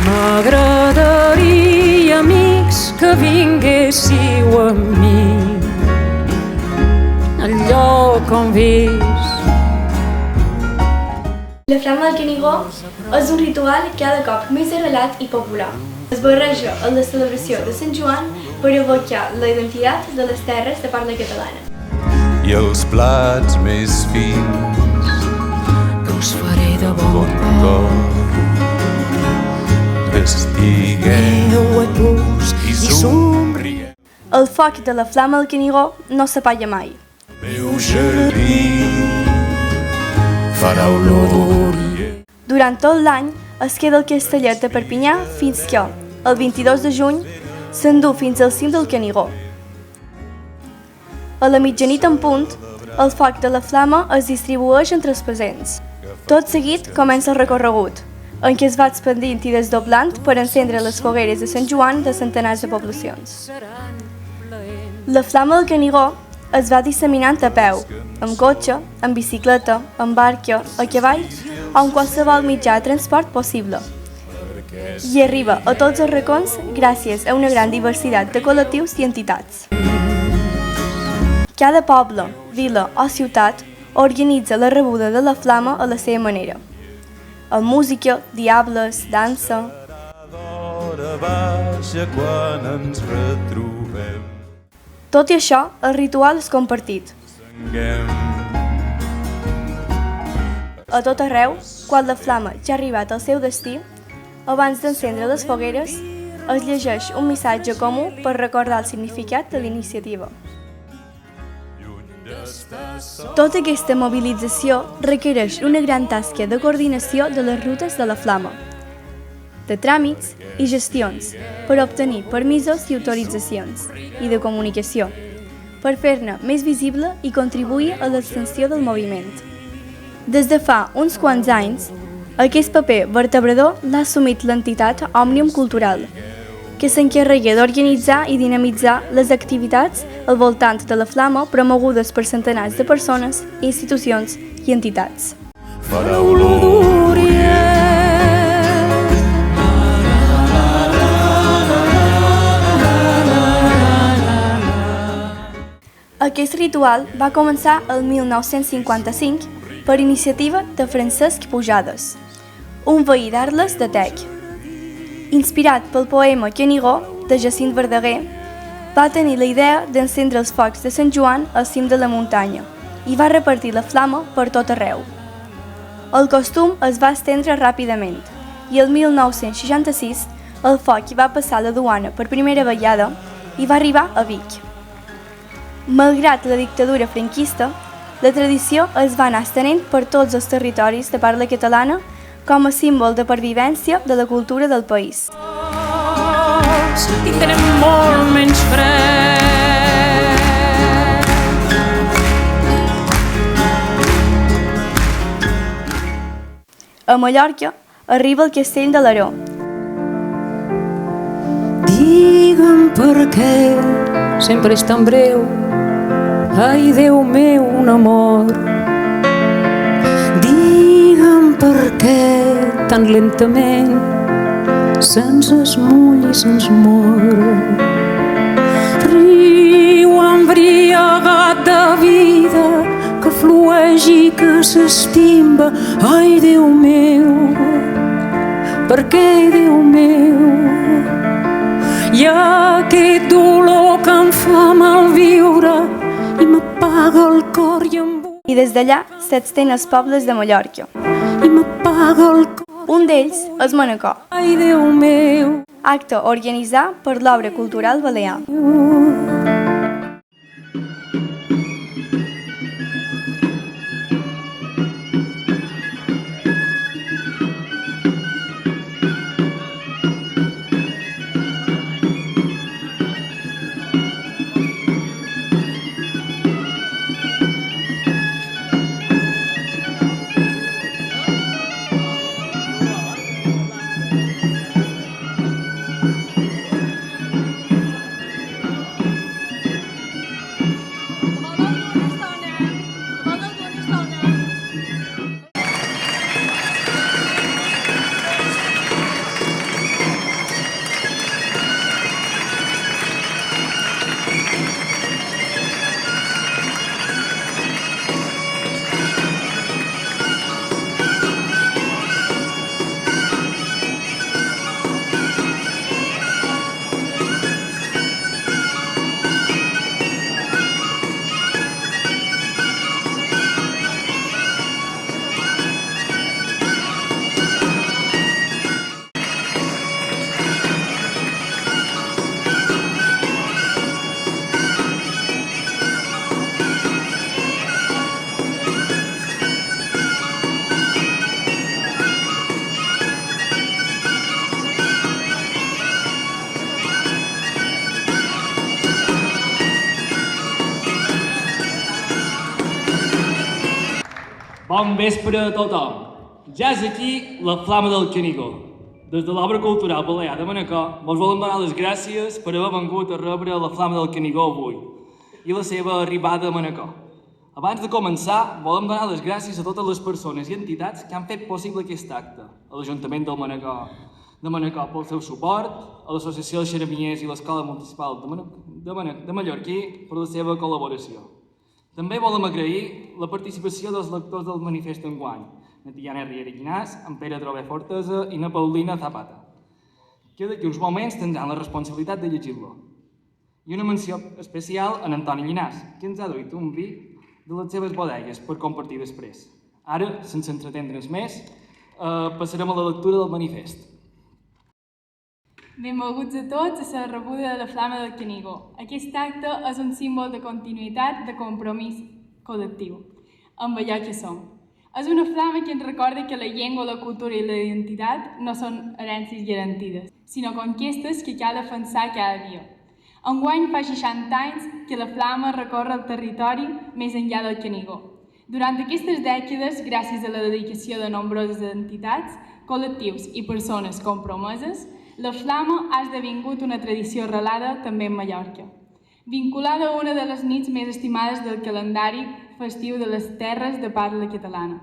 M'agradaria, amics, que vinguéssiu amb mi al lloc on vis. La Flama del Canigó és un ritual cada cop més arrelat i popular. Es barreja amb la celebració de Sant Joan per evocar la identitat de les terres de parla catalana. I els plats més fins Que us faré de bon cor. Estigueu a tus i somrigueu. El foc de la Flama del Canigó no s'apaga mai. Meu jardí farà olor d'orient. Durant tot l'any es queda el castellet de Perpinyà fins que, el 22 de juny, s'endú fins al cim del Canigó. A la mitjanit en punt, el foc de la flama es distribueix entre els presents. Tot seguit comença el recorregut, en què es va expandint i desdoblant per encendre les fogueres de Sant Joan de centenars de poblacions. La Flama del Canigó es va disseminant a peu, amb cotxe, amb bicicleta, amb barca, a cavall o amb qualsevol mitjà de transport possible. I arriba a tots els racons gràcies a una gran diversitat de col·lectius i entitats. Cada poble, vila o ciutat organitza la rebuda de la flama a la seva manera. Amb música, diables, dansa. D'hora baixa quan ens retrobem. Tot i això, el ritual és compartit. A tot arreu, quan la flama ja ha arribat al seu destí, abans d'encendre les fogueres, es llegeix un missatge comú per recordar el significat de la iniciativa. Tota aquesta mobilització requereix una gran tasca de coordinació de les rutes de la flama, de tràmits i gestions per obtenir permisos i autoritzacions, i de comunicació, per fer-ne més visible i contribuir a l'extensió del moviment. Des de fa uns quants anys, aquest paper vertebrador l'ha assumit l'entitat Òmnium Cultural, que s'encarrega d'organitzar i dinamitzar les activitats al voltant de la flama promogudes per centenars de persones, institucions i entitats. Farà olor d'orient. Aquest ritual va començar el 1955 per iniciativa de Francesc Pujades, un veí d'Arles de Tec. Inspirat pel poema Canigó, de Jacint Verdaguer, va tenir la idea d'encendre els focs de Sant Joan al cim de la muntanya i va repartir la flama per tot arreu. El costum es va estendre ràpidament i el 1966 el foc va passar la duana per primera vegada i va arribar a Vic. Malgrat la dictadura franquista, la tradició es va anar estenent per tots els territoris de parla catalana com a símbol de pervivència de la cultura del país. Tindrem molt menys fred. A Mallorca arriba el castell de l'Aró. Digue'm per què sempre és tan breu. Ai, Déu meu, un amor. Digue'm per què tan lentament se'ns esmull i se'ns mor. Riu embriagat de vida que flueix i que s'estimba. Ai, Déu meu, per què, Déu meu? Hi ha aquest dolor que em fa malviure i m'apaga el cor i em buida. I des d'allà s'estén als pobles de Mallorca. I m'apaga el cor. Un d'ells és Manacor, Ai, Déu meu. acte organitzat per l'Obra Cultural Balear. Bon vespre a tothom. Ja és aquí la Flama del Canigó. Des de l'Obra Cultural Balear de Manacor vos volem donar les gràcies per haver vengut a rebre la Flama del Canigó avui i la seva arribada a Manacor. Abans de començar, volem donar les gràcies a totes les persones i entitats que han fet possible aquest acte. A l'Ajuntament de Manacor pel seu suport, a l'Associació de Xeramiers i l'Escola Municipal de Mallorquí per la seva col·laboració. També volem agrair la participació dels lectors del manifest enguany, na Tiana Riera Guinàs, en Pere Trové Fortesa i na Paulina Zapata, que d'aquí uns moments tindran la responsabilitat de llegir-lo. I una menció especial a Antoni Llinàs, que ens ha duit un vi de les seves bodegues per compartir després. Ara, sense entretendre'ns més, passarem a la lectura del manifest. Benvolguts a tots a la rebuda de la Flama del Canigó. Aquest acte és un símbol de continuïtat, de compromís col·lectiu, amb allò que som. És una flama que ens recorda que la llengua, la cultura i la identitat no són herències garantides, sinó conquestes que cal defensar cada dia. Enguany fa 60 anys que la flama recorre el territori més enllà del Canigó. Durant aquestes dècades, gràcies a la dedicació de nombroses entitats, col·lectius i persones compromeses, la flama ha esdevingut una tradició arrelada també en Mallorca, vinculada a una de les nits més estimades del calendari festiu de les terres de parla catalana.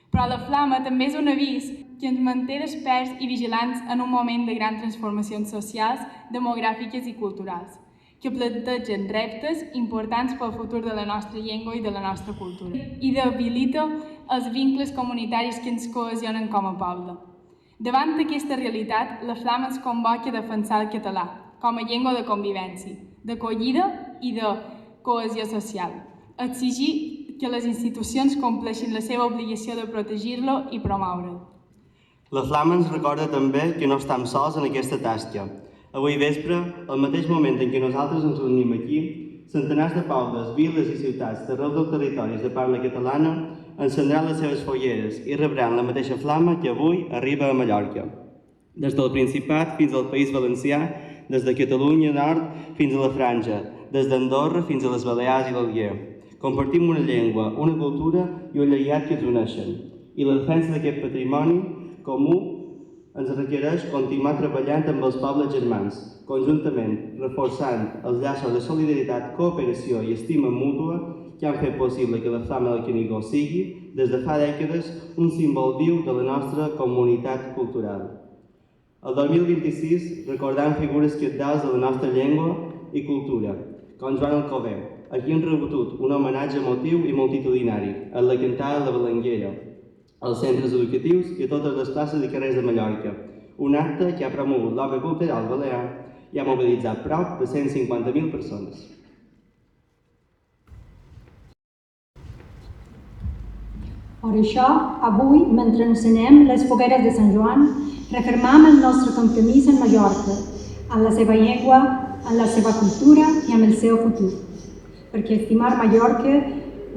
Però la flama també és un avís que ens manté desperts i vigilants en un moment de grans transformacions socials, demogràfiques i culturals, que plantegen reptes importants pel futur de la nostra llengua i de la nostra cultura, i debilita els vincles comunitaris que ens cohesionen com a poble. Davant d'aquesta realitat, la flama ens convoca a defensar el català com a llengua de convivència, d'acollida i de cohesió social. Exigir que les institucions compleixin la seva obligació de protegir-lo i promoure'l. La flama ens recorda també que no estem sols en aquesta tasca. Avui vespre, al mateix moment en què nosaltres ens reunim aquí, centenars de pobles, viles i ciutats d'arreu dels territoris de parla catalana encendran les seves folleres i rebran la mateixa flama que avui arriba a Mallorca. Des del Principat fins al País Valencià, des de Catalunya Nord fins a la Franja, des d'Andorra fins a les Balears i l'Alguer. Compartim una llengua, una cultura i un llegat que ens uneixen. I la defensa d'aquest patrimoni comú ens requereix continuar treballant amb els pobles germans, conjuntament reforçant els llaços de solidaritat, cooperació i estima mútua que han fet possible que la Flama del Canigó sigui, des de fa dècades, un símbol viu de la nostra comunitat cultural. El 2026 recordant figures cabdals de la nostra llengua i cultura, com Joan Alcover, a qui han rebut un homenatge emotiu i multitudinari, a la cantada de la Belenguera, als centres educatius i a totes les places i carrers de Mallorca, un acte que ha promogut l'Obra Cultural Balear i ha mobilitzat prop de 150.000 persones. Per això, avui, mentre encenem les fogueres de Sant Joan, refermam el nostre compromís en Mallorca, en la seva llengua, en la seva cultura i amb el seu futur. Perquè estimar Mallorca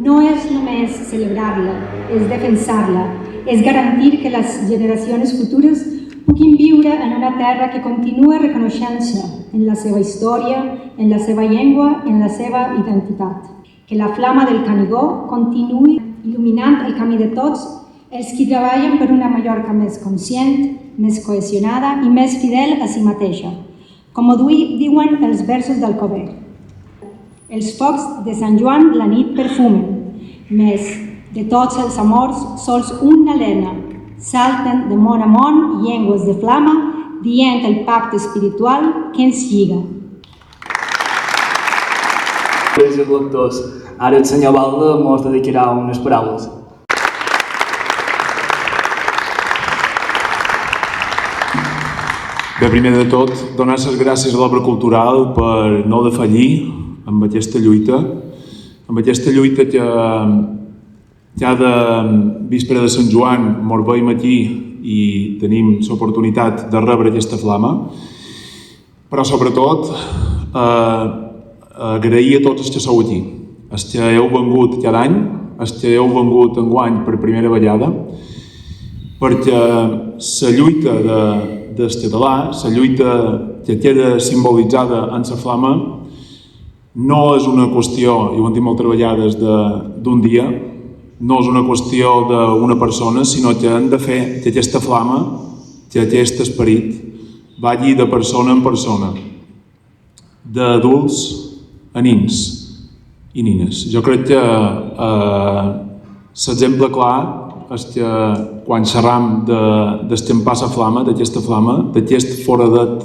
no és només celebrar-la, és defensar-la, és garantir que les generacions futures puguin viure en una terra que continua reconeixent-se en la seva història, en la seva llengua i en la seva identitat. Que la flama del Canigó continuï il·luminant el camí de tots els que treballen per una Mallorca més conscient, més cohesionada i més fidel a si mateixa, com ho diuen els versos d'Alcover. Els focs de Sant Joan la nit perfumen, més de tots els amors sols una lena, salten de món a món llengües de flama, dient el pacte espiritual que ens lliga. Gràcies, lectors. Ara el senyor Balda mos dedicarà unes paraules. Bé, primer de tot, donar les gràcies a l'Obra Cultural per no defallir amb aquesta lluita que cada víspera de Sant Joan mos veiem aquí i tenim l'oportunitat de rebre aquesta flama, però sobretot agrair a tots els que sou aquí, els que heu vengut cada any, els que heu vengut enguany per primera vegada, perquè la lluita del català, la lluita que queda simbolitzada en la flama, no és una qüestió, i ho hem dit moltes vegades, d'un dia, no és una qüestió d'una persona, sinó que hem de fer que aquesta flama, que aquest esperit, vagi de persona en persona, d'adults a nins i nines. Jo crec que l'exemple clar és que quan xerram d'escampar la flama, d'aquesta flama, d'aquest foradet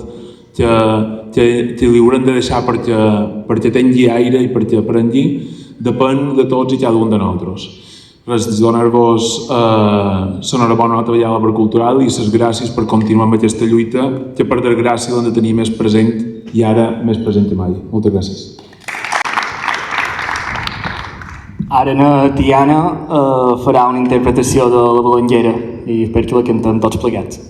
que li haurem de deixar perquè tingui aire i perquè aprengui, depèn de tots i cada un de nosaltres. Res, donar-vos l'enhorabona a treballar a l'obra cultural i les gràcies per continuar amb aquesta lluita que per desgràcia l'hem de tenir més present i ara més present que mai. Moltes gràcies. Ara na Tiana farà una interpretació de la Belenguera i espero que la cantem tots plegats.